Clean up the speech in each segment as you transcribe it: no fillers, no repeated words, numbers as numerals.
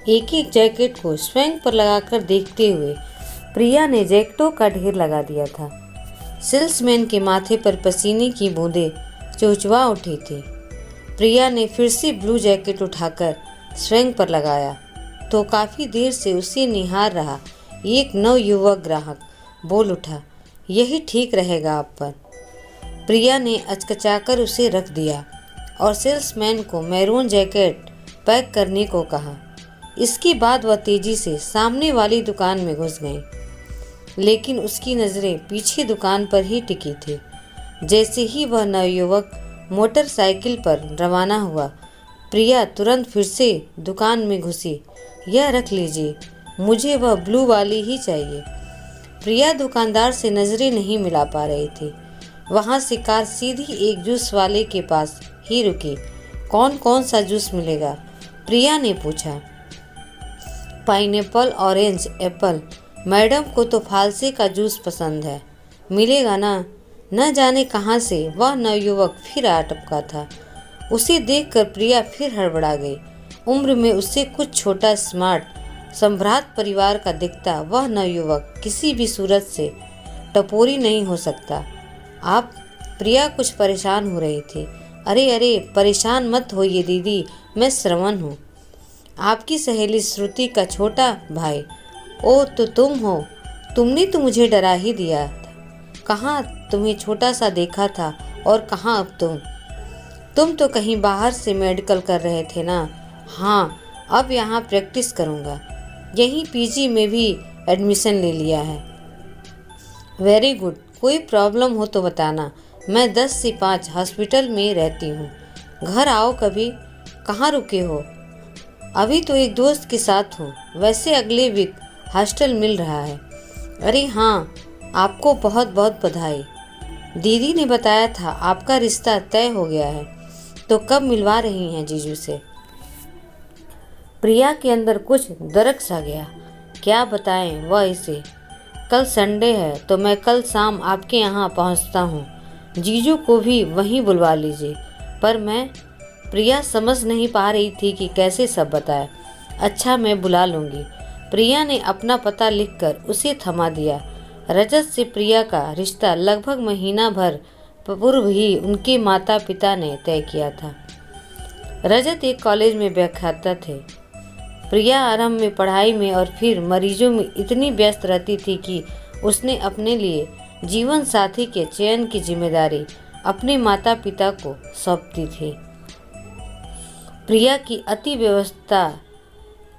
एक एक जैकेट को स्वयं पर लगाकर देखते हुए प्रिया ने जैकेटों का ढेर लगा दिया था। सेल्समैन के माथे पर पसीने की बूंदें चुचवा उठी थी। प्रिया ने फिर से ब्लू जैकेट उठाकर स्वयं पर लगाया तो काफ़ी देर से उसे निहार रहा एक नवयुवक ग्राहक बोल उठा, यही ठीक रहेगा आप पर। प्रिया ने अचकचाकर उसे रख दिया और सेल्समैन को मैरून जैकेट पैक करने को कहा। इसके बाद वह तेजी से सामने वाली दुकान में घुस गई, लेकिन उसकी नज़रें पीछे दुकान पर ही टिकी थी। जैसे ही वह नवयुवक मोटरसाइकिल पर रवाना हुआ, प्रिया तुरंत फिर से दुकान में घुसी। यह रख लीजिए, मुझे वह ब्लू वाली ही चाहिए। प्रिया दुकानदार से नज़रें नहीं मिला पा रही थी। वहाँ से कार सीधी एक जूस वाले के पास ही रुकी। कौन कौन सा जूस मिलेगा? प्रिया ने पूछा। Pineapple, orange, Apple. मैडम को तो फालसे का जूस पसंद है, मिलेगा ना? न जाने कहाँ से वह नवयुवक फिर आ टपका था। उसे देखकर प्रिया फिर हड़बड़ा गई। उम्र में उससे कुछ छोटा, स्मार्ट, सम्भ्रात परिवार का दिखता वह नवयुवक किसी भी सूरत से टपोरी नहीं हो सकता। आप? प्रिया कुछ परेशान हो रही थी। अरे अरे, परेशान मत होइए दीदी, मैं श्रवण हूँ, आपकी सहेली श्रुति का छोटा भाई। ओह, तो तुम हो? तुमने तो मुझे डरा ही दिया था। कहाँ तुम्हें छोटा सा देखा था और कहाँ अब तुम तो कहीं बाहर से मेडिकल कर रहे थे ना? हाँ, अब यहाँ प्रैक्टिस करूँगा। यहीं पीजी में भी एडमिशन ले लिया है। Very good. कोई प्रॉब्लम हो तो बताना। मैं 10 से 5 हॉस्पिटल में रहती हूँ। घर आओ कभी। कहाँ रुके हो? अभी तो एक दोस्त के साथ हूँ। वैसे अगले वीक हॉस्टल मिल रहा है। अरे हाँ, आपको बहुत बहुत बधाई। दीदी ने बताया था आपका रिश्ता तय हो गया है, तो कब मिलवा रही हैं जीजू से? प्रिया के अंदर कुछ दरक सा गया। क्या बताएं वह इसे? कल संडे है तो मैं कल शाम आपके यहाँ पहुँचता हूँ। जीजू को भी वहीं बुलवा लीजिए। पर मैं प्रिया समझ नहीं पा रही थी कि कैसे सब बताए। अच्छा, मैं बुला लूँगी। प्रिया ने अपना पता लिखकर उसे थमा दिया। रजत से प्रिया का रिश्ता लगभग महीना भर पूर्व ही उनके माता पिता ने तय किया था। रजत एक कॉलेज में व्याख्याता थे। प्रिया आरंभ में पढ़ाई में और फिर मरीजों में इतनी व्यस्त रहती थी कि उसने अपने लिए जीवन साथी के चयन की जिम्मेदारी अपने माता पिता को सौंप दी थी। प्रिया की अति व्यवस्था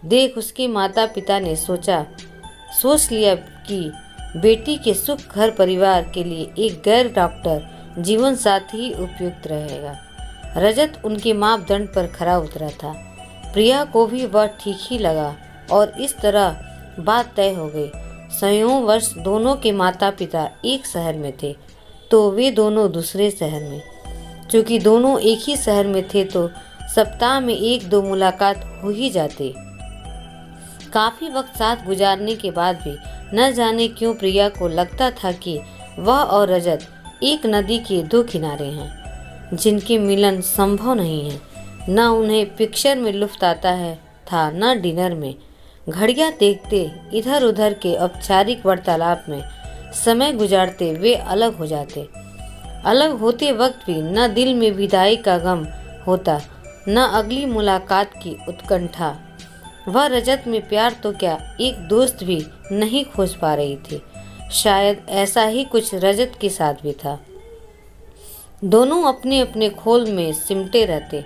देख उसके माता पिता ने सोच लिया कि बेटी के सुख घर परिवार के लिए एक गैर डॉक्टर जीवन साथी ही उपयुक्त रहेगा। रजत उनके मापदंड पर खरा उतरा था। प्रिया को भी वह ठीक ही लगा और इस तरह बात तय हो गई। संयोगवश दोनों के माता पिता एक शहर में थे तो वे दोनों दूसरे शहर में। चूँकि दोनों एक ही शहर में थे तो सप्ताह में 1-2 मुलाकात हो ही जाती। काफ़ी वक्त साथ गुजारने के बाद भी न जाने क्यों प्रिया को लगता था कि वह और रजत एक नदी के 2 किनारे हैं जिनके मिलन संभव नहीं है। न उन्हें पिक्चर में लुत्फ आता था न डिनर में। घड़ियां देखते इधर उधर के औपचारिक वार्तालाप में समय गुजारते वे अलग हो जाते। अलग होते वक्त भी न दिल में विदाई का गम होता न अगली मुलाकात की उत्कंठा। वह रजत में प्यार तो क्या एक दोस्त भी नहीं खोज पा रही थी। शायद ऐसा ही कुछ रजत के साथ भी था। दोनों अपने अपने खोल में सिमटे रहते।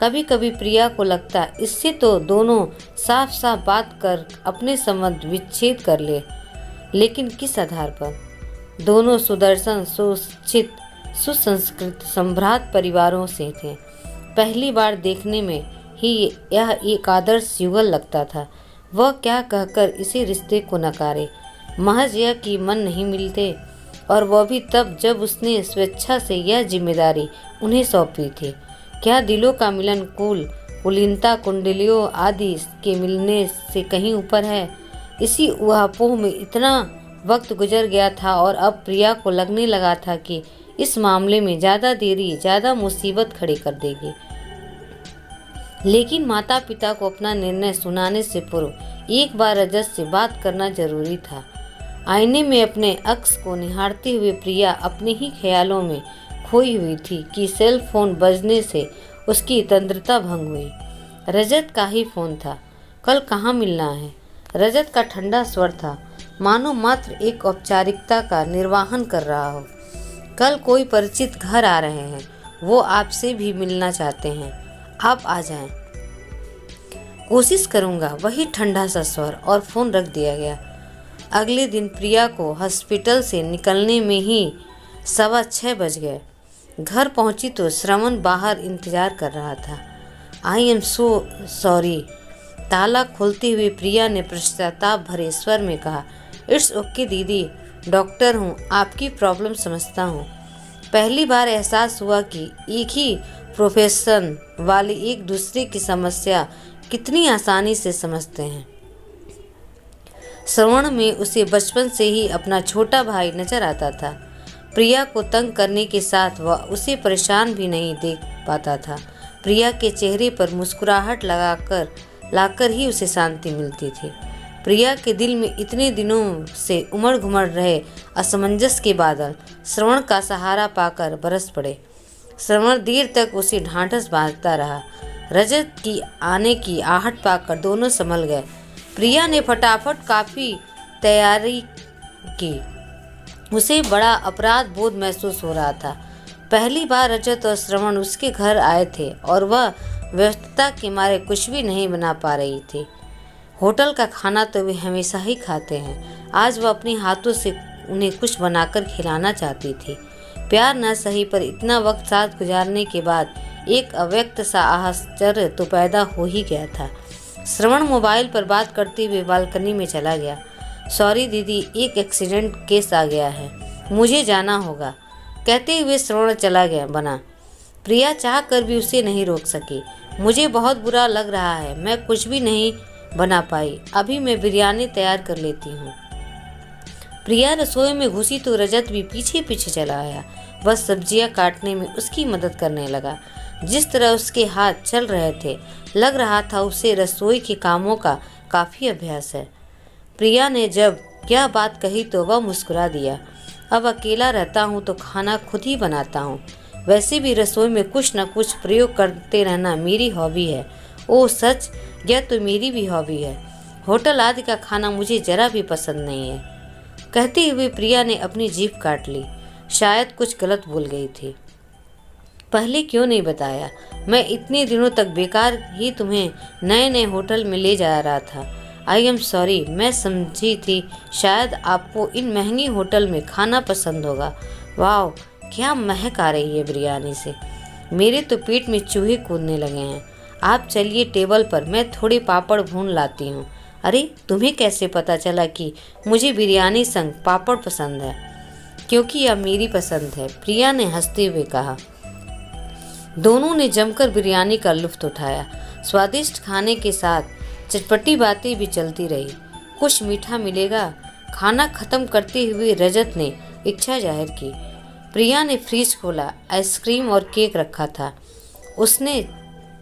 कभी कभी प्रिया को लगता इससे तो दोनों साफ साफ बात कर अपने संबंध विच्छेद कर ले, लेकिन किस आधार पर? दोनों सुदर्शन, सुशिक्षित, सुसंस्कृत, सम्भ्रात परिवारों से थे। पहली बार देखने में ही यह एक आदर्श युगल लगता था। वह क्या कहकर इसे रिश्ते को नकारे? महज यह कि मन नहीं मिलते, और वह भी तब जब उसने स्वेच्छा से यह जिम्मेदारी उन्हें सौंपी थी। क्या दिलों का मिलन कुलीनता, कुंडलियों आदि के मिलने से कहीं ऊपर है? इसी ऊहापोह में इतना वक्त गुजर गया था और अब प्रिया को लगने लगा था कि इस मामले में ज़्यादा देरी ज़्यादा मुसीबत खड़ी कर देगी। लेकिन माता पिता को अपना निर्णय सुनाने से पूर्व एक बार रजत से बात करना जरूरी था। आईने में अपने अक्स को निहारते हुए प्रिया अपने ही ख्यालों में खोई हुई थी कि सेल फोन बजने से उसकी तंद्रता भंग हुई। रजत का ही फोन था। कल कहाँ मिलना है? रजत का ठंडा स्वर था, मानो मात्र एक औपचारिकता का निर्वहन कर रहा हो। कल कोई परिचित घर आ रहे हैं, वो आपसे भी मिलना चाहते हैं, आप आ जाएं। कोशिश करूंगा, वही ठंडा सा स्वर, और फोन रख दिया गया। अगले दिन प्रिया को हॉस्पिटल से निकलने में ही 6:15 बज गए। घर पहुंची तो श्रवण बाहर इंतजार कर रहा था। I am so sorry. ताला खोलते हुए प्रिया ने पश्चाताप भरे स्वर में कहा, इट्स ओके दीदी, डॉक्टर हूँ, आपकी प्रॉब्लम समझता हूँ। पहली बार एहसास हुआ कि एक ही प्रोफेशन वाले एक दूसरे की समस्या कितनी आसानी से समझते हैं। श्रवण में उसे बचपन से ही अपना छोटा भाई नजर आता था। प्रिया को तंग करने के साथ वह उसे परेशान भी नहीं देख पाता था। प्रिया के चेहरे पर मुस्कुराहट लाकर ही उसे शांति मिलती थी। प्रिया के दिल में इतने दिनों से उमड़ घुमड़ रहे असमंजस के बादल श्रवण का सहारा पाकर बरस पड़े। श्रवण देर तक उसे ढांढस बांधता रहा। रजत की आने की आहट पाकर दोनों संभल गए। प्रिया ने फटाफट काफ़ी तैयारी की। उसे बड़ा अपराध बोध महसूस हो रहा था। पहली बार रजत और श्रवण उसके घर आए थे और वह व्यस्तता के मारे कुछ भी नहीं बना पा रही थी। होटल का खाना तो वे हमेशा ही खाते हैं, आज वह अपने हाथों से उन्हें कुछ बनाकर खिलाना चाहती थी। प्यार न सही पर इतना वक्त साथ गुजारने के बाद एक अव्यक्त सा आश्चर्य तो पैदा हो ही गया था। श्रवण मोबाइल पर बात करते हुए बालकनी में चला गया। सॉरी दीदी, एक एक्सीडेंट केस आ गया है, मुझे जाना होगा, कहते हुए श्रवण चला गया बना। प्रिया चाह कर भी उसे नहीं रोक सकी। मुझे बहुत बुरा लग रहा है, मैं कुछ भी नहीं बना पाई, अभी मैं बिरयानी तैयार कर लेती हूँ। प्रिया रसोई में घुसी तो रजत भी पीछे पीछे चला आया। वह सब्जियां काटने में उसकी मदद करने लगा। जिस तरह उसके हाथ चल रहे थे, लग रहा था उसे रसोई के कामों का काफ़ी अभ्यास है। प्रिया ने जब यह बात कही तो वह मुस्कुरा दिया। अब अकेला रहता हूँ तो खाना खुद ही बनाता हूँ, वैसे भी रसोई में कुछ न कुछ प्रयोग करते रहना मेरी हॉबी है। ओह सच, यह तो मेरी भी हॉबी है। होटल आदि का खाना मुझे जरा भी पसंद नहीं है। कहते हुए प्रिया ने अपनी जीभ काट ली। शायद कुछ गलत बोल गई थी। पहले क्यों नहीं बताया? मैं इतने दिनों तक बेकार ही तुम्हें नए नए होटल में ले जा रहा था। आई एम सॉरी, मैं समझी थी शायद आपको इन महंगी होटल में खाना पसंद होगा। वाह, क्या महक आ रही है बिरयानी से, मेरे तो पेट में चूहे कूदने लगे हैं। आप चलिए टेबल पर, मैं थोड़े पापड़ भून लाती हूँ। अरे, तुम्हें कैसे पता चला कि मुझे बिरयानी संग पापड़ पसंद है? क्योंकि यह मेरी पसंद है, प्रिया ने हंसते हुए कहा। दोनों ने जमकर बिरयानी का लुत्फ उठाया। स्वादिष्ट खाने के साथ चटपटी बातें भी चलती रही। कुछ मीठा मिलेगा? खाना खत्म करते हुए रजत ने इच्छा जाहिर की। प्रिया ने फ्रिज खोला, आइसक्रीम और केक रखा था। उसने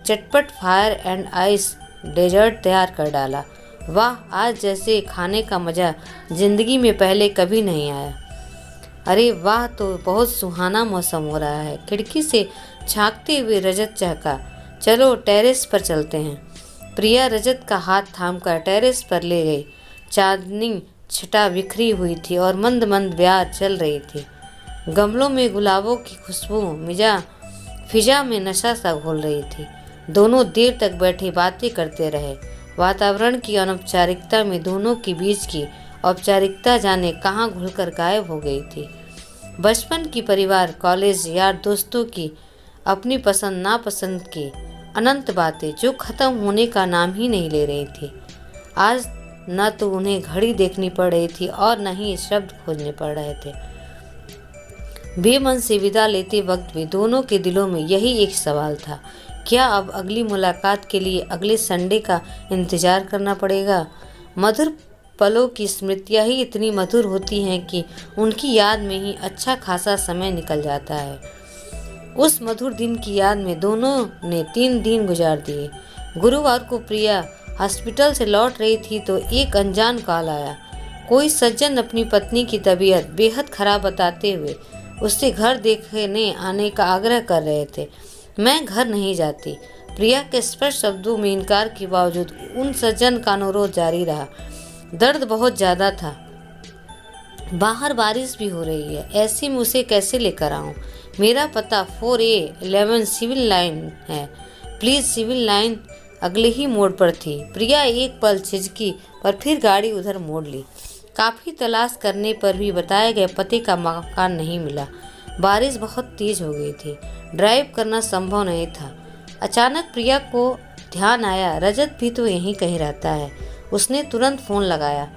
चटपट फायर एंड आइस डेजर्ट तैयार कर डाला। वाह, आज जैसे खाने का मज़ा जिंदगी में पहले कभी नहीं आया। अरे वाह, तो बहुत सुहाना मौसम हो रहा है। खिड़की से झांकते हुए रजत चहका। चलो टेरेस पर चलते हैं। प्रिया रजत का हाथ थामकर टेरेस पर ले गई। चांदनी छटा बिखरी हुई थी और मंद मंद ब्याह चल रही थी। गमलों में गुलाबों की खुशबू फिजा में नशा सा घोल रही थी। दोनों देर तक बैठे बातें करते रहे। वातावरण की अनौपचारिकता में दोनों के बीच की औपचारिकता जाने कहाँ घुलकर गायब हो गई थी। बचपन की, परिवार, कॉलेज, यार दोस्तों की, अपनी पसंद नापसंद की अनंत बातें जो खत्म होने का नाम ही नहीं ले रही थी। आज न तो उन्हें घड़ी देखनी पड़ रही थी और न ही शब्द खोजने पड़ रहे थे। बेमन से विदा लेते वक्त भी दोनों के दिलों में यही एक सवाल था, क्या अब अगली मुलाकात के लिए अगले संडे का इंतजार करना पड़ेगा? मधुर पलों की स्मृतियाँ ही इतनी मधुर होती हैं कि उनकी याद में ही अच्छा खासा समय निकल जाता है। उस मधुर दिन की याद में दोनों ने 3 दिन गुजार दिए। गुरुवार को प्रिया हॉस्पिटल से लौट रही थी तो एक अनजान कॉल आया। कोई सज्जन अपनी पत्नी की तबीयत बेहद खराब बताते हुए उससे घर देखने आने का आग्रह कर रहे थे। मैं घर नहीं जाती। प्रिया के स्पष्ट शब्दों में इनकार के बावजूद उन सज्जन का अनुरोध जारी रहा। दर्द बहुत ज्यादा था। बाहर बारिश भी हो रही है, ऐसे में उसे कैसे लेकर आऊं? मेरा पता 4A11 सिविल लाइन है। प्लीज। सिविल लाइन अगले ही मोड़ पर थी। प्रिया एक पल झिझकी पर फिर गाड़ी उधर मोड़ ली। काफी तलाश करने पर भी बताए गए पते का मकान नहीं मिला। बारिश बहुत तेज हो गई थी, ड्राइव करना संभव नहीं था। अचानक प्रिया को ध्यान आया, रजत भी तो यहीं कहीं रहता है। उसने तुरंत फोन लगाया।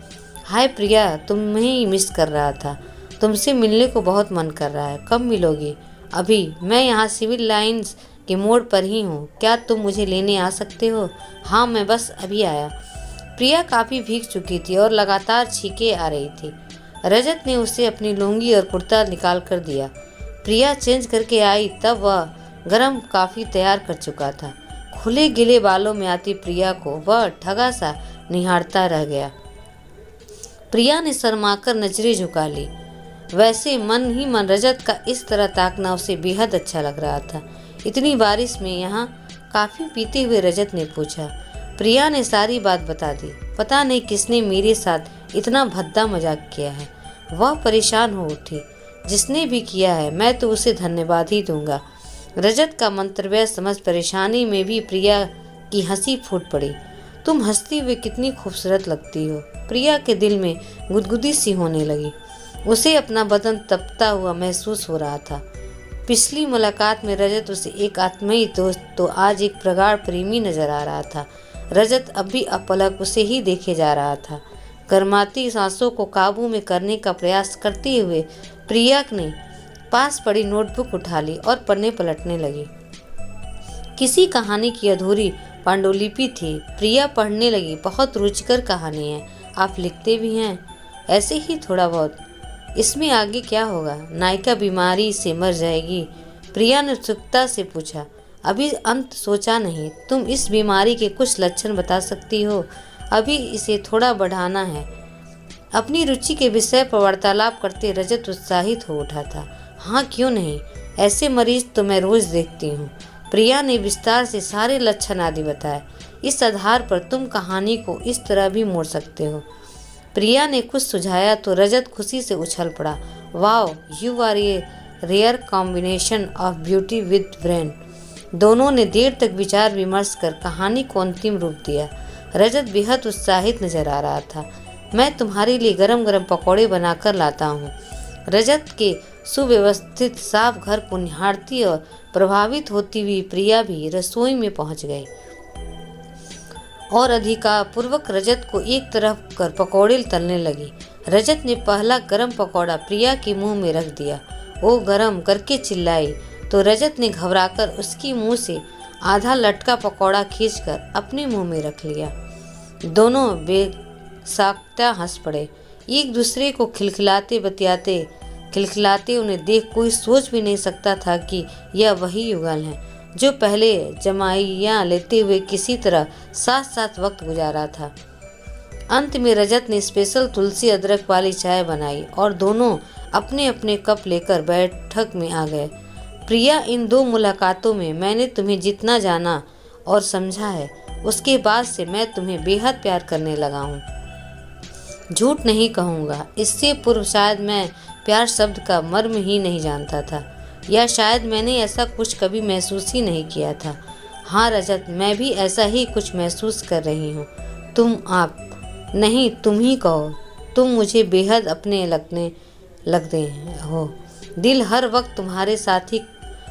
हाय प्रिया, तुम्हें ही मिस कर रहा था। तुमसे मिलने को बहुत मन कर रहा है। कब मिलोगी? अभी। मैं यहाँ सिविल लाइंस के मोड़ पर ही हूँ। क्या तुम मुझे लेने आ सकते हो? हाँ, मैं बस अभी आया। प्रिया काफी भीग चुकी थी और लगातार छींके आ रही थी। रजत ने उसे अपनी लुंगी और कुर्ता निकाल कर दिया। प्रिया चेंज करके आई तब वह गरम कॉफी तैयार कर चुका था। खुले गिले बालों में आती प्रिया को वह ठगा सा निहारता रह गया। प्रिया ने शर्माकर नजरें झुका ली। वैसे मन ही मन रजत का इस तरह ताकना उसे बेहद अच्छा लग रहा था। इतनी बारिश में यहाँ काफी पीते हुए रजत ने पूछा। प्रिया ने सारी बात बता दी। पता नहीं किसने मेरे साथ इतना भद्दा मजाक किया है। वह परेशान हो उठी। जिसने भी किया है मैं तो उसे धन्यवाद ही दूंगा। रजत का मंतव्य समझ परेशानी में भी प्रिया की हंसी फूट पड़ी। तुम हंसती हुई कितनी खूबसूरत लगती हो। प्रिया के दिल में गुदगुदी सी होने लगी। उसे अपना बदन तपता हुआ महसूस हो रहा था। पिछली मुलाकात में रजत उसे एक आत्मीय दोस्त तो आज एक प्रगाढ़ प्रेमी नजर आ रहा था। रजत अब भी अपलक उसे ही देखे जा रहा था। गर्माती सांसों को काबू में करने का प्रयास करते हुए प्रिया ने पास पड़ी नोटबुक उठा ली और पन्ने पलटने लगी। किसी कहानी की अधूरी पांडुलिपि थी। प्रिया पढ़ने लगी। बहुत रुचिकर कहानी है। आप लिखते भी हैं? ऐसे ही थोड़ा बहुत। इसमें आगे क्या होगा? नायिका बीमारी से मर जाएगी? प्रिया ने उत्सुकता से पूछा। अभी अंत सोचा नहीं। तुम इस बीमारी के कुछ लक्षण बता सकती हो? अभी इसे थोड़ा बढ़ाना है। अपनी रुचि के विषय पर वार्तालाप करते रजत उत्साहित हो उठा था। हाँ, क्यों नहीं। ऐसे मरीज तो मैं रोज देखती हूँ। प्रिया ने विस्तार से सारे लक्षण आदि बताए। इस आधार पर तुम कहानी को इस तरह भी मोड़ सकते हो। प्रिया ने कुछ सुझाया तो रजत खुशी से उछल पड़ा। Wow, you are a rare combination of beauty with brain. दोनों ने देर तक विचार विमर्श कर कहानी को अंतिम रूप दिया। रजत बेहद उत्साहित नजर आ रहा था। मैं तुम्हारे लिए गरम गरम पकौड़े बनाकर लाता हूँ। रजत के सुव्यवस्थित साफ घर को निहारती और प्रभावित होती हुई प्रिया भी रसोई में पहुंच गई और अधिकारपूर्वक रजत को एक तरफ कर पकौड़े तलने लगी। रजत ने पहला गरम पकौड़ा प्रिया के मुंह में रख दिया। वो गरम करके चिल्लाई तो रजत ने घबराकर उसकी मुंह से आधा लटका पकौड़ा खींचकर अपने मुंह में रख लिया। दोनों बेसाख्ता हंस पड़े। एक दूसरे को खिलखिलाते उन्हें देख कोई सोच भी नहीं सकता था कि यह वही युगल है जो पहले जमाइयाँ लेते हुए किसी तरह साथ साथ वक्त गुजारा था। अंत में रजत ने स्पेशल तुलसी अदरक वाली चाय बनाई और दोनों अपने अपने कप लेकर बैठक में आ गए। प्रिया, इन 2 मुलाकातों में मैंने तुम्हें जितना जाना और समझा है उसके बाद से मैं तुम्हें बेहद प्यार करने लगा हूँ। झूठ नहीं कहूँगा, इससे पूर्व शायद मैं प्यार शब्द का मर्म ही नहीं जानता था, या शायद मैंने ऐसा कुछ कभी महसूस ही नहीं किया था। हाँ रजत, मैं भी ऐसा ही कुछ महसूस कर रही हूँ। तुम आप नहीं, तुम ही कहो। तुम मुझे बेहद अपने लगते हो। दिल हर वक्त तुम्हारे साथ ही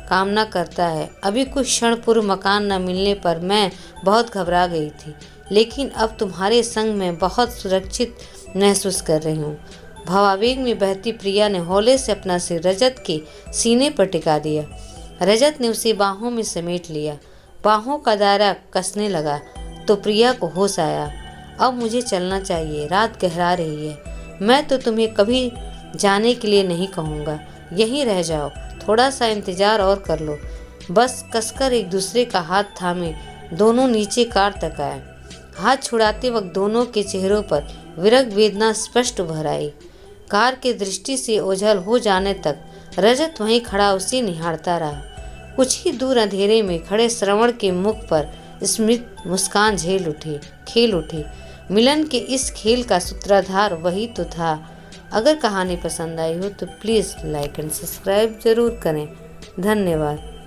कामना करता है। अभी कुछ क्षण पूर्व मकान न मिलने पर मैं बहुत घबरा गई थी, लेकिन अब तुम्हारे संग में बहुत सुरक्षित महसूस कर रही हूँ। भावावेग में बहती प्रिया ने हौले से अपना सिर रजत के सीने पर टिका दिया। रजत ने उसे बाहों में समेट लिया। बाहों का दायरा कसने लगा तो प्रिया को होश आया। अब मुझे चलना चाहिए, रात गहरा रही है। मैं तो तुम्हें कभी जाने के लिए नहीं कहूँगा, यहीं रह जाओ। थोड़ा सा इंतजार और कर लो। बस कसकर एक दूसरे का हाथ थामे दोनों नीचे कार तक आए। हाथ छुड़ाते वक्त दोनों के चेहरों पर विरह वेदना स्पष्ट उभर आई। कार के दृष्टि से ओझल हो जाने तक रजत वहीं खड़ा उसे निहारता रहा। कुछ ही दूर अंधेरे में खड़े श्रवण के मुख पर स्मित मुस्कान खेल उठी। मिलन के इस खेल का सूत्रधार वही तो था। अगर कहानी पसंद आई हो तो प्लीज़ लाइक एंड सब्सक्राइब जरूर करें। धन्यवाद।